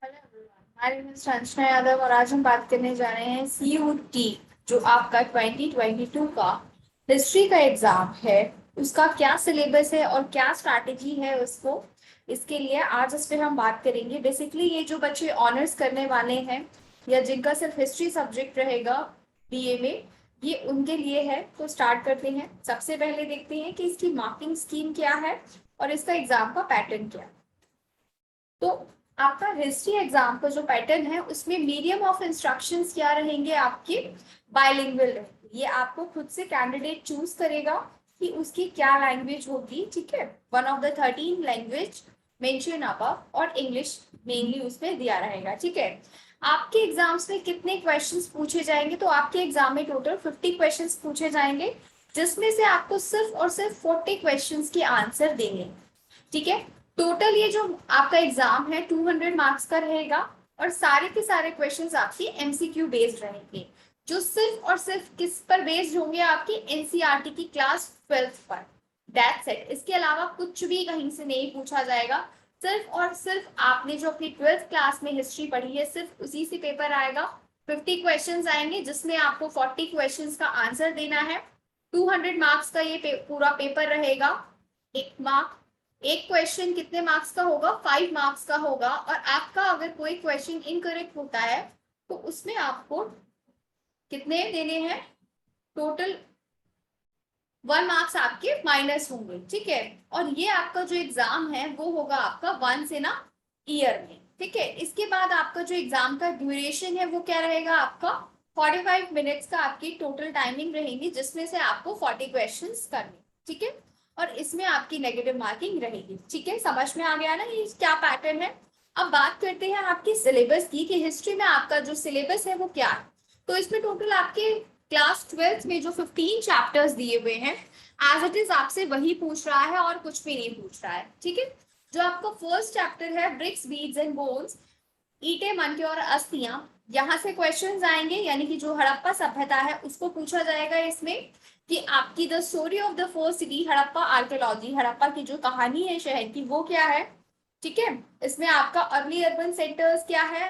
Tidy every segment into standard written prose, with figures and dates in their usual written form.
Hello everyone, my name is Sanjana Yadav और आज हम बात करने जा रहे हैं CUT जो आपका 2022 का हिस्ट्री का एग्जाम है। उसका क्या सिलेबस है और क्या स्ट्रैटेजी है उसको, इसके लिए आज इस पे हम बात करेंगे। बेसिकली ये जो बच्चे ऑनर्स करने वाले हैं या जिनका सिर्फ हिस्ट्री सब्जेक्ट रहेगा BA में, ये उनके लिए है। तो स्टार्ट करते हैं। सबसे पहले देखते हैं कि इसकी मार्किंग स्कीम क्या है और इसका एग्जाम का पैटर्न क्या है। तो आपका हिस्ट्री एग्जाम का जो पैटर्न है उसमें मीडियम ऑफ इंस्ट्रक्शंस क्या रहेंगे, आपके बाइलिंगुअल रहेंगे। ये आपको खुद से कैंडिडेट चूज करेगा कि उसकी क्या लैंग्वेज होगी। ठीक है, one of the 13 language mention above और इंग्लिश मेनली उसमें दिया रहेगा। ठीक है, आपके एग्जाम्स में कितने क्वेश्चंस पूछे जाएंगे? तो आपके एग्जाम में टोटल 50 क्वेश्चंस पूछे जाएंगे, जिसमें से आपको सिर्फ और सिर्फ 40 क्वेश्चंस के आंसर देंगे। ठीक है, टोटल ये जो आपका एग्जाम है 200 मार्क्स का रहेगा और सारे के सारे क्वेश्चंस आपके MCQ बेस्ड रहेंगे, जो सिर्फ और सिर्फ किस पर बेस्ड होंगे? आपकी NCERT की क्लास 12th पर। That's it. इसके अलावा कुछ भी कहीं से नहीं पूछा जाएगा। सिर्फ और सिर्फ आपने जो अपनी 12th क्लास में हिस्ट्री पढ़ी है सिर्फ उसी से पेपर आएगा। 50 क्वेश्चंस आएंगे जिसमें आपको 40 क्वेश्चंस का आंसर देना है। 200 मार्क्स का ये पूरा पेपर रहेगा। एक क्वेश्चन कितने मार्क्स का होगा? 5 मार्क्स का होगा। और आपका अगर कोई क्वेश्चन इनकरेक्ट होता है तो उसमें आपको कितने देने हैं? टोटल 1 मार्क्स आपके माइनस होंगे। ठीक है, और ये आपका जो एग्जाम है वो होगा आपका वंस इन अ ईयर में। ठीक है, इसके बाद आपका जो एग्जाम का ड्यूरेशन है वो क्या रहेगा? आपका 45 मिनट्स का आपकी टोटल टाइमिंग रहेगी, जिसमें से आपको 40 क्वेश्चन करने। ठीक है, और इसमें आपकी नेगेटिव मार्किंग रहेगी। ठीक है, समझ में आ गया ना ये क्या पैटर्न है? अब बात करते हैं आपकी सिलेबस की कि हिस्ट्री में आपका जो सिलेबस है वो क्या है। तो इसमें टोटल आपके क्लास 12th में जो 15 चैप्टर्स दिए हुए हैं एज इट इज आपसे वही पूछ रहा है और कुछ भी नहीं पूछ रहा है। ठीक है, जो आपका फर्स्ट चैप्टर है ब्रिक्स बीड्स एंड बोन्स, ईंटें मनके और अस्थियां, यहाँ से क्वेश्चंस आएंगे। यानी कि जो हड़प्पा सभ्यता है उसको पूछा जाएगा इसमें कि आपकी the story of the first city Harappa archaeology, Harappa की जो कहानी है शहर की वो क्या है। ठीक है, इसमें आपका अर्ली अर्बन सेंटर्स क्या है,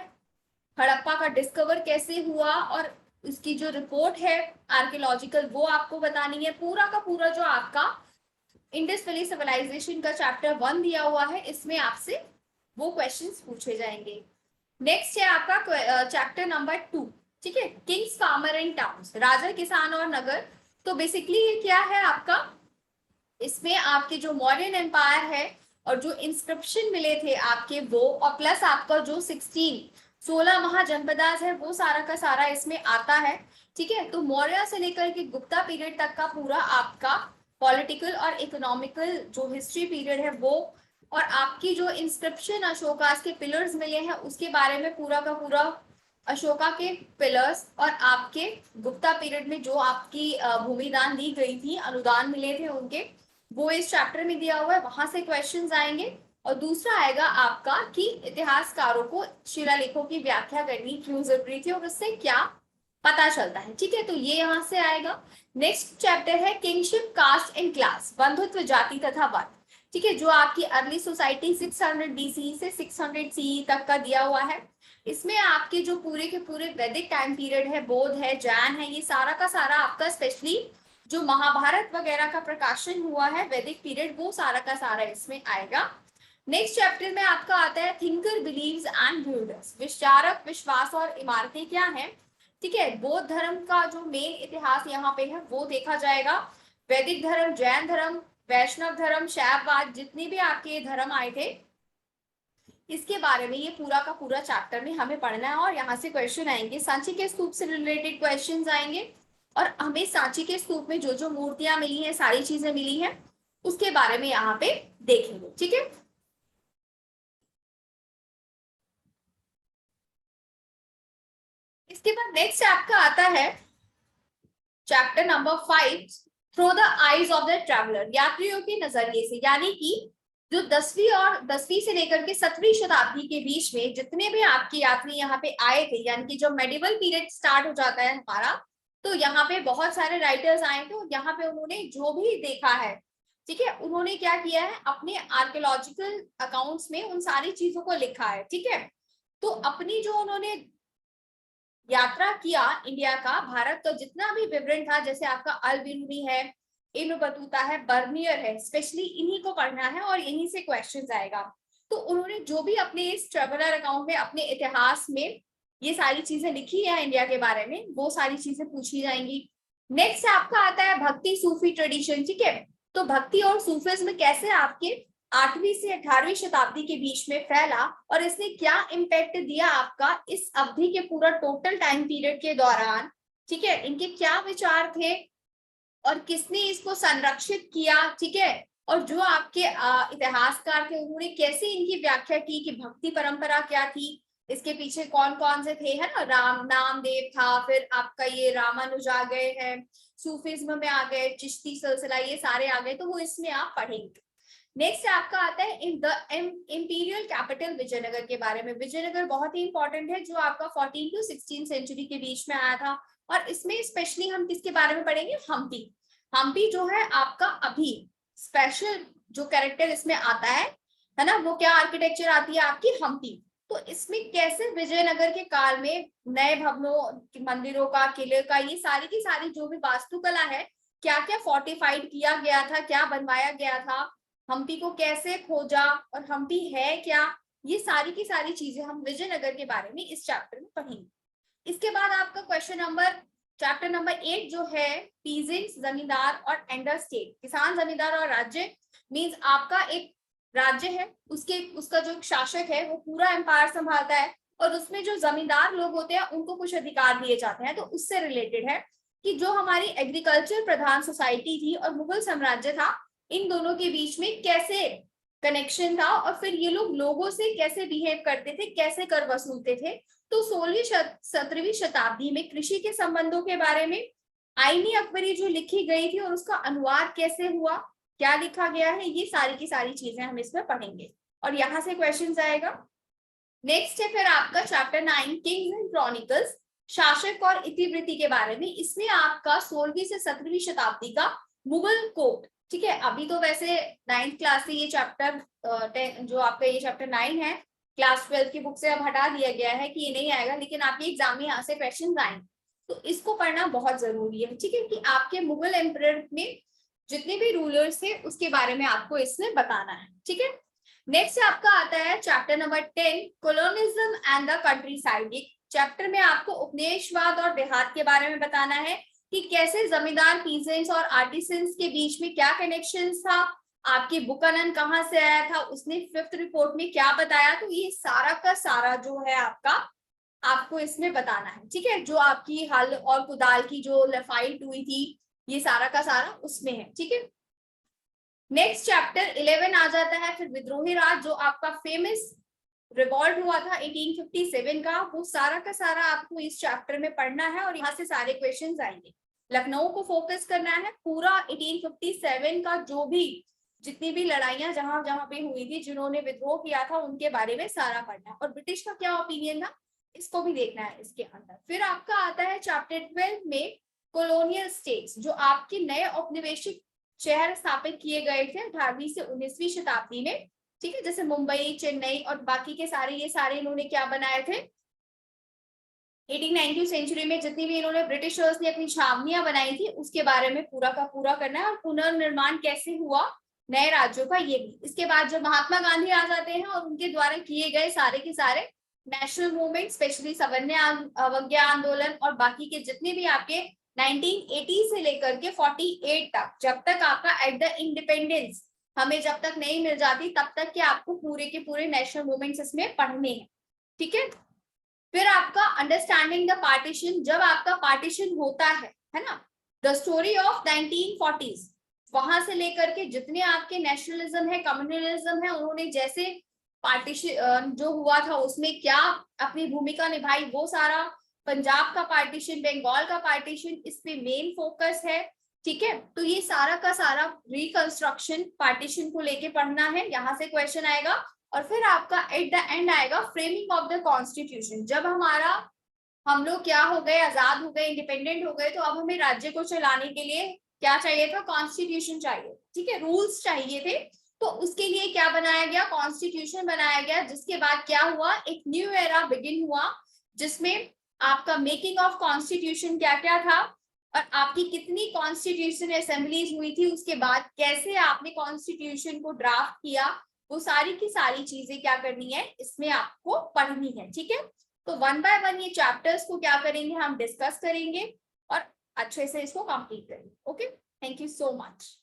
हड़प्पा का डिस्कवर कैसे हुआ और उसकी जो रिपोर्ट है आर्कियोलॉजिकल वो आपको बतानी है। पूरा का पूरा जो आपका इंडस वैली सिविलाइजेशन का चैप्टर 1 दिया हुआ है इसमें आपसे वो क्वेश्चंस पूछे जाएंगे। नेक्स्ट है आपका चैप्टर नंबर 2। ठीक है, किंग्स फार्मर एंड टाउन्स, राजा किसान और नगर। तो बेसिकली ये क्या है आपका? इसमें आपके जो मौर्यन एम्पायर है और जो इंस्क्रिप्शन मिले थे आपके वो, और प्लस आपका जो 16 महाजनपदास है वो सारा का सारा इसमें आता है। ठीक है, तो मौर्य से लेकर के गुप्ता पीरियड तक का पूरा आपका पॉलिटिकल और इकोनॉमिकल जो हिस्ट्री पीरियड है वो, और आपकी जो इंस्क्रिप्शन अशोकास के पिलर्स मिले हैं उसके बारे में पूरा का पूरा अशोका के पिलर्स, और आपके गुप्ता पीरियड में जो आपकी भूमिदान दी गई थी, अनुदान मिले थे उनके, वो इस चैप्टर में दिया हुआ है, वहां से क्वेश्चंस आएंगे। और दूसरा आएगा आपका कि इतिहासकारों को शिलालेखों की व्याख्या करनी क्यों जरूरी थी और उससे क्या पता चलता है। ठीक है, तो ये यहाँ से आएगा। नेक्स्ट चैप्टर है किंगशिप कास्ट एंड क्लास, बंधुत्व जाति तथा वर्ग। ठीक है, जो आपकी अर्ली सोसाइटी 600 BC से 600 CE तक का दिया हुआ है। इसमें आपके जो पूरे के पूरे वैदिक टाइम पीरियड है, बौद्ध है, जैन है, ये सारा का सारा आपका स्पेशली जो महाभारत वगैरह का प्रकाशन हुआ है वैदिक पीरियड वो सारा का सारा इसमें आएगा। नेक्स्ट चैप्टर में आपका आता है थिंकर बिलीव्स एंड बिल्डर्स, विचारक, विश्वास और इमारतें क्या है। ठीक है, बौद्ध धर्म का जो मेन इतिहास यहाँ पे है वो देखा जाएगा। वैदिक धर्म, जैन धर्म, वैष्णव धर्म, शैववाद, जितने भी आपके धर्म आए थे इसके बारे में ये पूरा का पूरा चैप्टर में हमें पढ़ना है। और यहाँ से क्वेश्चन आएंगे, सांची के स्तूप से रिलेटेड क्वेश्चंस आएंगे और हमें सांची के स्तूप में जो जो मूर्तियां मिली हैं, सारी चीजें मिली हैं, उसके बारे में यहाँ पे देखेंगे। ठीक है, इसके बाद नेक्स्ट आपका आता है chapter number 5, through the eyes of the traveller, यात्रियों के नजरिए से। यानी कि जो 10वीं से लेकर के 7वीं शताब्दी के बीच में जितने भी आपके यात्री यहाँ पे आए थे, यानी कि जो मेडिवल पीरियड स्टार्ट हो जाता है हमारा, तो यहाँ पे बहुत सारे राइटर्स आए थे और यहाँ पे उन्होंने जो भी देखा है, ठीक है, उन्होंने क्या किया है अपने आर्कियोलॉजिकल अकाउंट्स में उन सारी चीजों को लिखा है। ठीक है, तो अपनी जो उन्होंने यात्रा किया इंडिया का, भारत का जितना भी विवरण था, जैसे आपका अल बिरूनी है, इब्न बतूता है, बर्नियर है, स्पेशली इन्हीं को पढ़ना है और इन्हीं से क्वेश्चंस आएगा। तो उन्होंने जो भी अपने इस ट्रेवलर अकाउंट में अपने इतिहास में ये सारी चीजें लिखी है इंडिया के बारे में, वो सारी चीजें पूछी जाएंगी। नेक्स्ट आपका आता है भक्ति सूफी ट्रेडिशन, ठीक है। तो भक्ति और सूफिज्म कैसे आपके 8वीं से 18वीं शताब्दी के बीच में फैला और इसने क्या इम्पैक्ट दिया आपका इस अवधि के पूरा टोटल टाइम पीरियड के दौरान, ठीक है। इनके क्या विचार थे और किसने इसको संरक्षित किया, ठीक है। और जो आपके इतिहासकार थे उन्होंने कैसे इनकी व्याख्या की कि भक्ति परंपरा क्या थी, इसके पीछे कौन कौन से थे, है ना। राम नामदेव था, फिर आपका ये रामानुज आ गए हैं, सूफिज्म में आ गए, चिश्ती सिलसिला, ये सारे आ गए, तो वो इसमें आप पढ़ेंगे। नेक्स्ट आपका आता है in the imperial capital Vijayanagara के बारे में। विजयनगर बहुत ही इंपॉर्टेंट है, जो आपका 14 टू 16 सेंचुरी के बीच में आया था। और इसमें स्पेशली हम किसके बारे में पढ़ेंगे, हम्पी। हम्पी जो है आपका अभी स्पेशल जो कैरेक्टर इसमें आता है ना, वो क्या आर्किटेक्चर आती है आपकी, हम्पी। तो इसमें कैसे विजयनगर के काल में नए भवनों, मंदिरों का, किले का, ये सारी की सारी जो भी वास्तुकला है, क्या क्या फोर्टिफाइड किया गया था, क्या बनवाया गया था, हम्पी को कैसे खोजा और हम्पी है क्या, ये सारी की सारी चीजें हम विजयनगर के बारे में इस चैप्टर में पढ़ेंगे। इसके बाद आपका क्वेश्चन नंबर चैप्टर नंबर 8 जो है पीजेंट्स, जमींदार और एंडर स्टेट, किसान, जमींदार और राज्य। मींस आपका एक राज्य है, उसका जो शासक है वो पूरा एम्पायर संभालता है और उसमें जो जमींदार लोग होते हैं उनको कुछ अधिकार दिए जाते हैं। तो उससे रिलेटेड है कि जो हमारी एग्रीकल्चर प्रधान सोसाइटी थी और मुगल साम्राज्य था, इन दोनों के बीच में कैसे कनेक्शन था और फिर ये लोग लोगों से कैसे बिहेव करते थे, कैसे कर वसूलते थे। तो 16वीं 17वीं शताब्दी में कृषि के संबंधों के बारे में आईनी अकबरी जो लिखी गई थी और उसका अनुवाद कैसे हुआ, क्या लिखा गया है, ये सारी की सारी चीजें हम इसमें पढ़ेंगे और यहाँ से क्वेश्चन आएगा। नेक्स्ट है फिर आपका चैप्टर 9 किंग्स एंड क्रॉनिकल्स, शासक और इतिवृत्ति के बारे में। इसमें आपका 16वीं से 17वीं शताब्दी का मुगल कोर्ट, ठीक है। अभी तो वैसे 9th क्लास से ये चैप्टर जो आपका ये चैप्टर 9 है, क्लास 12 की बुक से अब हटा दिया गया है कि ये नहीं आएगा, लेकिन आपके एग्जाम में यहाँ से क्वेश्चन आएंगे, तो इसको पढ़ना बहुत जरूरी है, ठीक है। कि आपके मुगल एम्परर में जितने भी रूलर्स थे उसके बारे में आपको इसमें बताना है, ठीक है। नेक्स्ट आपका आता है chapter number 10 colonialism and the countryside. Chapter में आपको उपनिवेशवाद और देहात के बारे में बताना है कि कैसे जमींदार, पीजेंट्स और आर्टिसंस के बीच में क्या कनेक्शन था, आपके बुकानन कहाँ से आया था, उसने 5th रिपोर्ट में क्या बताया। तो ये सारा का सारा जो है आपका आपको इसमें बताना है, ठीक है। जो आपकी हल और कुदाल की जो फाइट हुई थी, ये सारा का सारा उसमें है, ठीक है। नेक्स्ट चैप्टर 11 आ जाता है फिर विद्रोही राज, जो आपका फेमस रिवॉल्ट हुआ था 1857 का, वो सारा का सारा आपको इस चैप्टर में पढ़ना है और यहाँ से सारे क्वेश्चंस आएंगे। लखनऊ को फोकस करना है, पूरा 1857 का जो भी जितनी भी लड़ाइयां जहां जहां पे हुई थी, जिन्होंने विद्रोह किया था उनके बारे में सारा पढ़ना है और ब्रिटिश का क्या ओपिनियन था इसको भी देखना है इसके अंदर। फिर आपका आता है चैप्टर 12 में कॉलोनियल स्टेट्स, जो आपके नए औपनिवेशिक शहर स्थापित किए गए थे 18वीं से 19वीं शताब्दी में, ठीक है। जैसे मुंबई, चेन्नई और बाकी के सारे ये सारे इन्होंने क्या बनाए थे 18वीं सेंचुरी में, जितनी भी इन्होंने ब्रिटिशर्स ने अपनी छावनियां बनाई थी उसके बारे में पूरा का पूरा करना है और पुनर्निर्माण कैसे हुआ नए राज्यों का, ये भी। इसके बाद जब महात्मा गांधी आ जाते हैं और उनके द्वारा किए गए सारे के सारे नेशनल मूवमेंट, स्पेशली सवर्ण अवज्ञा आंदोलन और बाकी के जितने भी आपके 1980 से लेकर के 48 तक, जब तक आपका एट द इंडिपेंडेंस हमें जब तक नहीं मिल जाती तब तक के आपको पूरे के पूरे नेशनल मूवमेंट्स इसमें पढ़ने हैं, ठीक है। फिर आपका अंडरस्टैंडिंग द पार्टीशन, जब आपका पार्टीशन होता है ना, द स्टोरी ऑफ 1940s, वहां से लेकर के जितने आपके नेशनलिज्म है, कम्युनलिज्म है, उन्होंने जैसे पार्टीशन जो हुआ था उसमें क्या अपनी भूमिका निभाई, वो सारा। पंजाब का पार्टीशन, बंगाल का पार्टीशन, इस पे मेन फोकस है, ठीक है। तो ये सारा का सारा रिकंस्ट्रक्शन पार्टीशन को लेके पढ़ना है, यहाँ से क्वेश्चन आएगा। और फिर आपका एट द एंड आएगा फ्रेमिंग ऑफ द कॉन्स्टिट्यूशन, जब हम लोग क्या हो गए, आजाद हो गए, इंडिपेंडेंट हो गए, तो अब हमें राज्य को चलाने के लिए क्या चाहिए था, कॉन्स्टिट्यूशन चाहिए, ठीक है, रूल्स चाहिए थे तो उसके लिए क्या बनाया गया, कॉन्स्टिट्यूशन बनाया गया, जिसके बाद क्या हुआ, एक न्यू एरा बिगिन हुआ, जिसमें आपका मेकिंग ऑफ कॉन्स्टिट्यूशन क्या क्या था, और आपकी कितनी कॉन्स्टिट्यूशन असेंबलीज हुई थी, उसके बाद कैसे आपने कॉन्स्टिट्यूशन को ड्राफ्ट किया, वो सारी की सारी चीजें क्या करनी है, इसमें आपको पढ़नी है। ठीक है, तो वन बाय वन ये चैप्टर्स को क्या करेंगे, हम डिस्कस करेंगे और अच्छे से इसको कंप्लीट करेंगे। Okay, thank you so much.